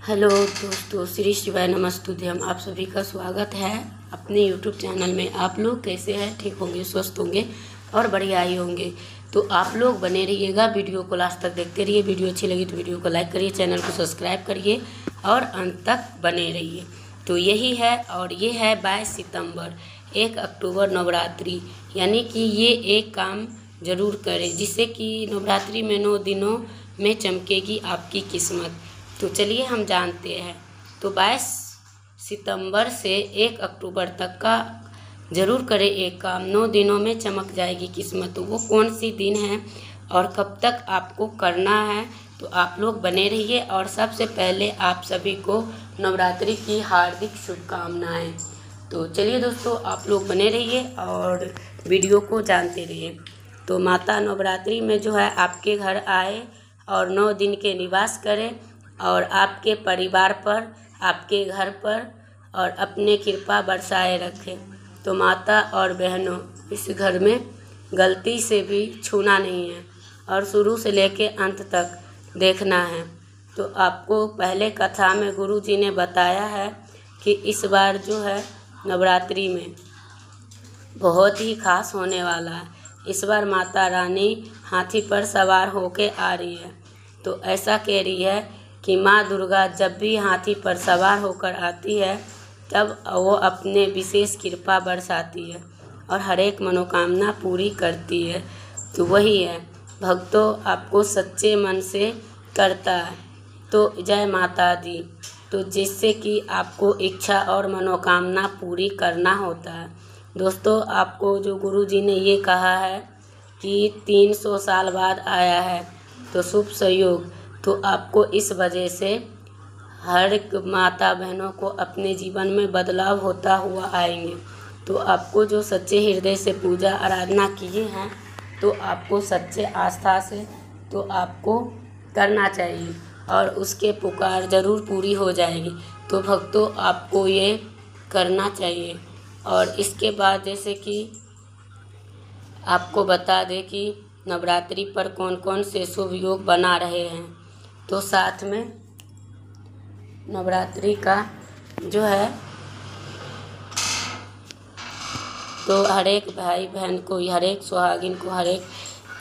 Hello दोस्तों, श्री शिवाय नमस्तुभ्यम। आप सभी का स्वागत है अपने यूट्यूब चैनल में। आप लोग कैसे हैं? ठीक होंगे, स्वस्थ होंगे और बढ़िया ही होंगे। तो आप लोग बने रहिएगा, वीडियो को लास्ट तक देखते रहिए। वीडियो अच्छी लगी तो वीडियो को लाइक करिए, चैनल को सब्सक्राइब करिए और अंत तक बने रहिए। तो यही है, और ये है 22 सितंबर 1 अक्टूबर नवरात्रि, यानी कि ये एक काम ज़रूर करें जिससे कि नवरात्रि में 9 दिनों में चमकेगी आपकी किस्मत। तो चलिए हम जानते हैं। तो 22 सितंबर से 1 अक्टूबर तक का ज़रूर करें एक काम, 9 दिनों में चमक जाएगी किस्मत। तो वो कौन सी दिन है और कब तक आपको करना है, तो आप लोग बने रहिए। और सबसे पहले आप सभी को नवरात्रि की हार्दिक शुभकामनाएं। तो चलिए दोस्तों, आप लोग बने रहिए और वीडियो को जानते रहिए। तो माता नवरात्रि में जो है आपके घर आए और 9 दिन के निवास करें और आपके परिवार पर, आपके घर पर और अपने कृपा बरसाए रखें। तो माता और बहनों, इस घर में गलती से भी छूना नहीं है और शुरू से लेके अंत तक देखना है। तो आपको पहले कथा में गुरु जी ने बताया है कि इस बार जो है नवरात्रि में बहुत ही खास होने वाला है। इस बार माता रानी हाथी पर सवार होके आ रही है। तो ऐसा कह रही है कि माँ दुर्गा जब भी हाथी पर सवार होकर आती है तब वो अपने विशेष कृपा बरसाती है और हर एक मनोकामना पूरी करती है। तो वही है, भक्तों आपको सच्चे मन से करता है। तो जय माता दी। तो जिससे कि आपको इच्छा और मनोकामना पूरी करना होता है। दोस्तों, आपको जो गुरु जी ने ये कहा है कि 300 साल बाद आया है तो शुभ संयोग, तो आपको इस वजह से हर एक माता बहनों को अपने जीवन में बदलाव होता हुआ आएंगे। तो आपको जो सच्चे हृदय से पूजा आराधना किए हैं, तो आपको सच्चे आस्था से तो आपको करना चाहिए और उसके पुकार ज़रूर पूरी हो जाएगी। तो भक्तों, आपको ये करना चाहिए। और इसके बाद जैसे कि आपको बता दें कि नवरात्रि पर कौन कौन से शुभ योग बना रहे हैं। तो साथ में नवरात्रि का जो है तो हर एक भाई बहन को, हर एक सुहागिन को, हर एक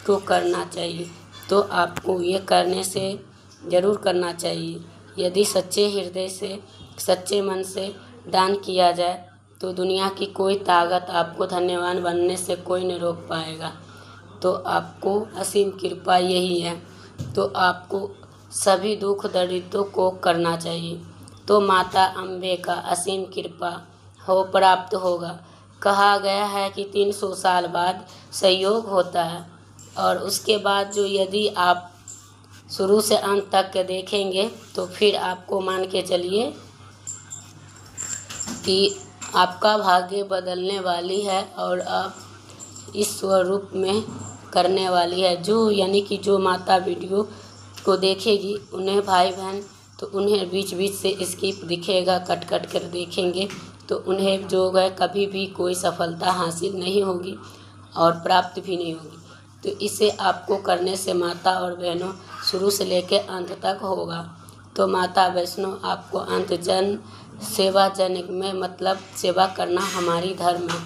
को करना चाहिए। तो आपको ये करने से ज़रूर करना चाहिए। यदि सच्चे हृदय से, सच्चे मन से दान किया जाए तो दुनिया की कोई ताकत आपको धन्यवान बनने से कोई नहीं रोक पाएगा। तो आपको असीम कृपा यही है। तो आपको सभी दुख दरिद्रों को करना चाहिए। तो माता अम्बे का असीम कृपा हो प्राप्त होगा। कहा गया है कि 300 साल बाद संयोग होता है और उसके बाद जो यदि आप शुरू से अंत तक के देखेंगे तो फिर आपको मान के चलिए कि आपका भाग्य बदलने वाली है और आप इस स्वरूप में करने वाली है। जो यानी कि जो माता वीडियो को देखेगी, उन्हें भाई बहन, तो उन्हें बीच बीच से स्किप दिखेगा, कट कट कर देखेंगे तो उन्हें जो है कभी भी कोई सफलता हासिल नहीं होगी और प्राप्त भी नहीं होगी। तो इसे आपको करने से माता और बहनों शुरू से लेकर अंत तक होगा। तो माता वैष्णो, आपको अंत जन सेवा जन में मतलब सेवा करना हमारी धर्म है।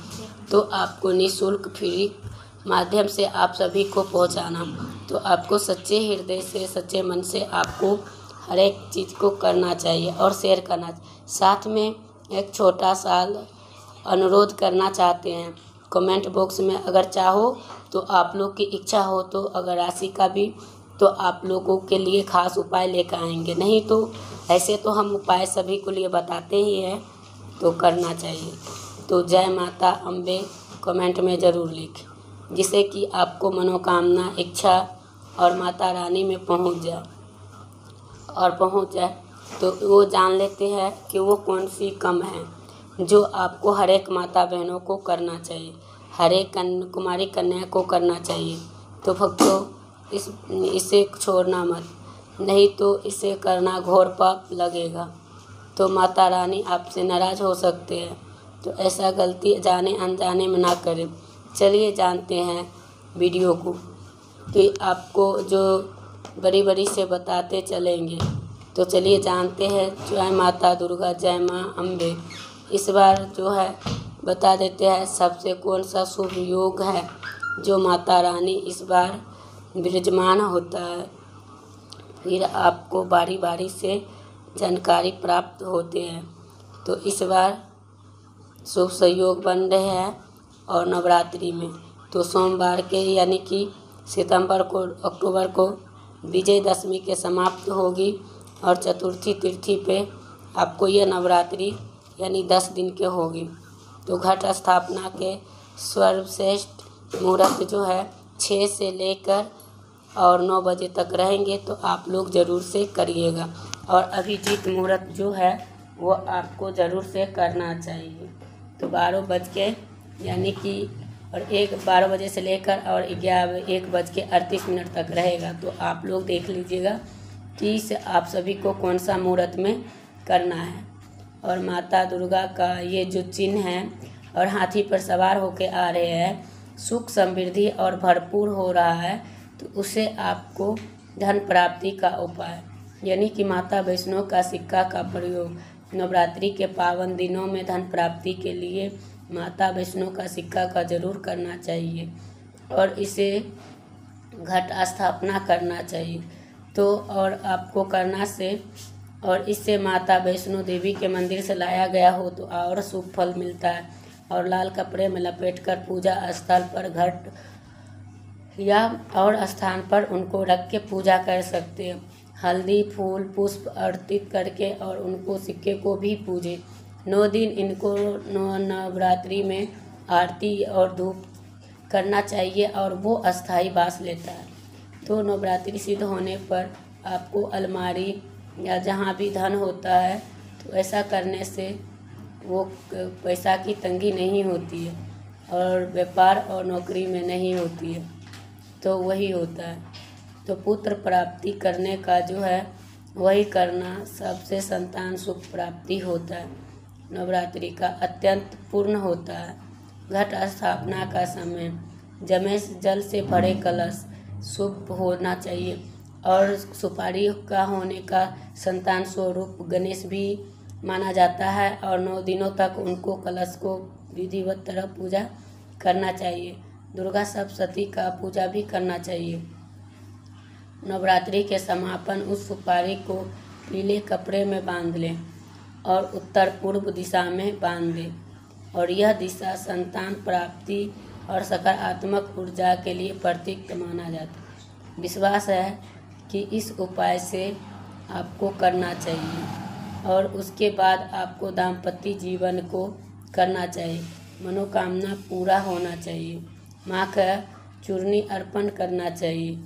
तो आपको निःशुल्क फ्री माध्यम से आप सभी को पहुंचाना। तो आपको सच्चे हृदय से, सच्चे मन से आपको हर एक चीज़ को करना चाहिए और शेयर करना। साथ में एक छोटा सा अनुरोध करना चाहते हैं। कमेंट बॉक्स में अगर चाहो तो आप लोग की इच्छा हो तो अगर राशि का भी, तो आप लोगों के लिए खास उपाय लेकर आएंगे। नहीं तो ऐसे तो हम उपाय सभी को लिए बताते ही हैं, तो करना चाहिए। तो जय माता अम्बे कमेंट में ज़रूर लिखें, जिससे कि आपको मनोकामना, इच्छा और माता रानी में पहुंच जाए तो वो जान लेते हैं कि वो कौन सी कम है जो आपको हर एक माता बहनों को करना चाहिए, हर एक कुमारी कन्या को करना चाहिए। तो भक्तों, इसे छोड़ना मत, नहीं तो इसे करना घोर पाप लगेगा। तो माता रानी आपसे नाराज़ हो सकते हैं। तो ऐसा गलती जाने अनजाने में ना करें। चलिए जानते हैं वीडियो को, कि आपको जो बड़ी बड़ी से बताते चलेंगे। तो चलिए जानते हैं। जय माता दुर्गा, जय माँ अम्बे। इस बार जो है बता देते हैं सबसे कौन सा शुभ योग है जो माता रानी इस बार विराजमान होता है। फिर आपको बारी बारी से जानकारी प्राप्त होते हैं। तो इस बार शुभ संयोग बन रहे हैं और नवरात्रि में तो सोमवार के यानी कि अक्टूबर को विजयदशमी के समाप्त होगी और चतुर्थी तिथि पे आपको यह नवरात्रि यानी 10 दिन के होगी। तो घट स्थापना के सर्वश्रेष्ठ मुहूर्त जो है 6 से लेकर और 9 बजे तक रहेंगे, तो आप लोग ज़रूर से करिएगा। और अभिजीत मुहूर्त जो है वो आपको ज़रूर से करना चाहिए। तो 12 बज के यानी कि और 12 बजे से लेकर और 1:38 तक रहेगा। तो आप लोग देख लीजिएगा कि आप सभी को कौन सा मुहूर्त में करना है। और माता दुर्गा का ये जो चिन्ह है और हाथी पर सवार होकर आ रहे हैं, सुख समृद्धि और भरपूर हो रहा है, तो उसे आपको धन प्राप्ति का उपाय यानी कि माता वैष्णो का सिक्का का प्रयोग नवरात्रि के पावन दिनों में धन प्राप्ति के लिए माता वैष्णो का सिक्का का जरूर करना चाहिए और इसे घट स्थापना करना चाहिए। तो और आपको करना से और इससे माता वैष्णो देवी के मंदिर से लाया गया हो तो और शुभ फल मिलता है। और लाल कपड़े में लपेटकर पूजा स्थल पर घट या और स्थान पर उनको रख के पूजा कर सकते हैं। हल्दी फूल पुष्प अर्पित करके और उनको सिक्के को भी पूजे। 9 दिन इनको नवरात्रि में आरती और धूप करना चाहिए और वो अस्थाई वास लेता है। तो नवरात्रि सिद्ध होने पर आपको अलमारी या जहाँ भी धन होता है तो ऐसा करने से वो पैसा की तंगी नहीं होती है और व्यापार और नौकरी में नहीं होती है, तो वही होता है। तो पुत्र प्राप्ति करने का जो है वही करना सबसे संतान सुख प्राप्ति होता है। नवरात्रि का अत्यंत पूर्ण होता है। घट स्थापना का समय जमे जल से भरे कलश शुभ होना चाहिए और सुपारी का होने का संतान स्वरूप गणेश भी माना जाता है और 9 दिनों तक उनको कलश को विधिवत तरह पूजा करना चाहिए। दुर्गा सप्तशती का पूजा भी करना चाहिए। नवरात्रि के समापन उस सुपारी को पीले कपड़े में बांध लें और उत्तर पूर्व दिशा में बांध दें और यह दिशा संतान प्राप्ति और सकारात्मक ऊर्जा के लिए प्रतीक माना जाता है। विश्वास है कि इस उपाय से आपको करना चाहिए और उसके बाद आपको दाम्पत्य जीवन को करना चाहिए। मनोकामना पूरा होना चाहिए। माँ का चूर्णी अर्पण करना चाहिए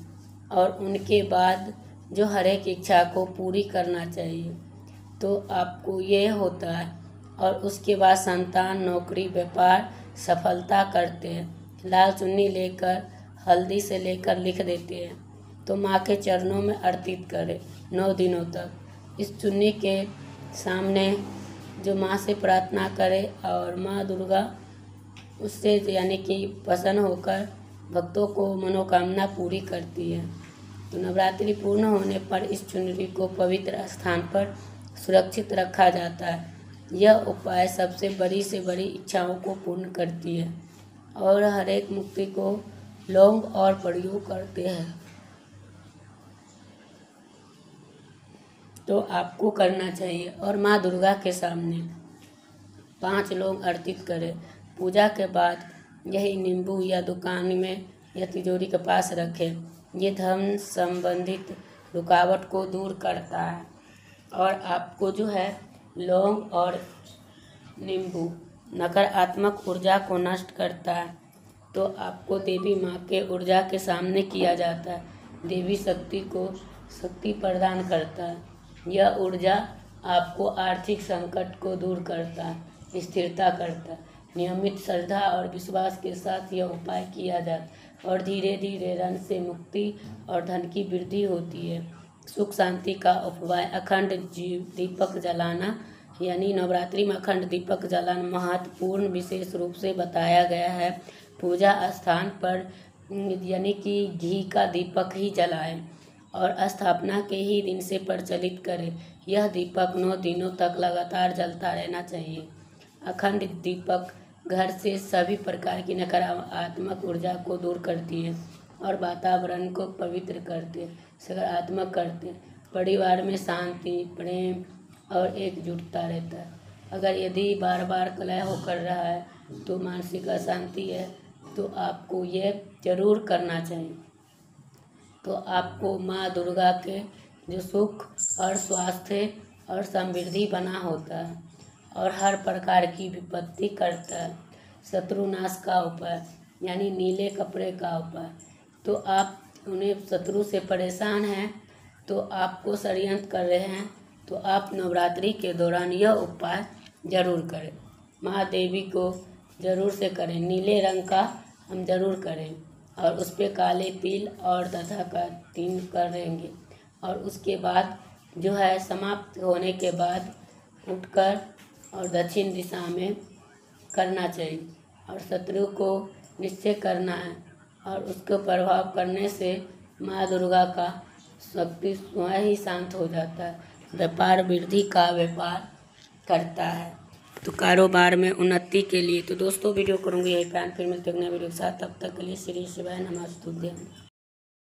और उनके बाद जो हर एक इच्छा को पूरी करना चाहिए। तो आपको ये होता है और उसके बाद संतान नौकरी व्यापार सफलता करते हैं। लाल चुन्नी लेकर हल्दी से लेकर लिख देते हैं तो माँ के चरणों में अर्पित करें 9 दिनों तक। इस चुन्नी के सामने जो माँ से प्रार्थना करे और माँ दुर्गा उससे यानी कि प्रसन्न होकर भक्तों को मनोकामना पूरी करती है। तो नवरात्रि पूर्ण होने पर इस चुनरी को पवित्र स्थान पर सुरक्षित रखा जाता है। यह उपाय सबसे बड़ी से बड़ी इच्छाओं को पूर्ण करती है और हर एक मुक्ति को लौंग और प्रयोग करते हैं। तो आपको करना चाहिए और माँ दुर्गा के सामने 5 लौंग अर्पित करें। पूजा के बाद यही नींबू या दुकान में या तिजोरी के पास रखें। ये धन संबंधित रुकावट को दूर करता है और आपको जो है लौंग और नींबू नकारात्मक ऊर्जा को नष्ट करता है। तो आपको देवी माँ के ऊर्जा के सामने किया जाता है। देवी शक्ति को शक्ति प्रदान करता है। यह ऊर्जा आपको आर्थिक संकट को दूर करता है, स्थिरता करता है। नियमित श्रद्धा और विश्वास के साथ यह उपाय किया जाता है और धीरे धीरे ऋण से मुक्ति और धन की वृद्धि होती है। सुख शांति का उपाय अखंड दीपक जलाना यानी नवरात्रि में अखंड दीपक जलाना महत्वपूर्ण विशेष रूप से बताया गया है। पूजा स्थान पर यानी कि घी का दीपक ही जलाएं और स्थापना के ही दिन से प्रचलित करें। यह दीपक 9 दिनों तक लगातार जलता रहना चाहिए। अखंड दीपक घर से सभी प्रकार की नकारात्मक ऊर्जा को दूर करती है और वातावरण को पवित्र करते, सकारात्मक करते। परिवार में शांति, प्रेम और एकजुटता रहता है। अगर यदि बार बार कलह हो कर रहा है तो मानसिक अशांति है, तो आपको यह जरूर करना चाहिए। तो आपको माँ दुर्गा के जो सुख और स्वास्थ्य और समृद्धि बना होता है और हर प्रकार की विपत्ति करता है। शत्रुनाश का उपाय यानी नीले कपड़े का उपाय। तो आप उन्हें शत्रु से परेशान हैं, तो आपको षड्यंत्र कर रहे हैं, तो आप नवरात्रि के दौरान यह उपाय जरूर करें। महादेवी को जरूर से करें, नीले रंग का हम जरूर करें और उस पर काले तिल और तथा का 3 करेंगे। और उसके बाद जो है समाप्त होने के बाद उठकर और दक्षिण दिशा में करना चाहिए और शत्रु को निश्चय करना है और उसको प्रभाव करने से माँ दुर्गा का शक्ति स्वयं ही शांत हो जाता है। व्यापार वृद्धि का व्यापार करता है, तो कारोबार में उन्नति के लिए। तो दोस्तों वीडियो करूँगी यही प्लान, फिर मिलते हैं नए वीडियो के साथ। तब तक के लिए श्री शिवाय नमस्तुभ्यं।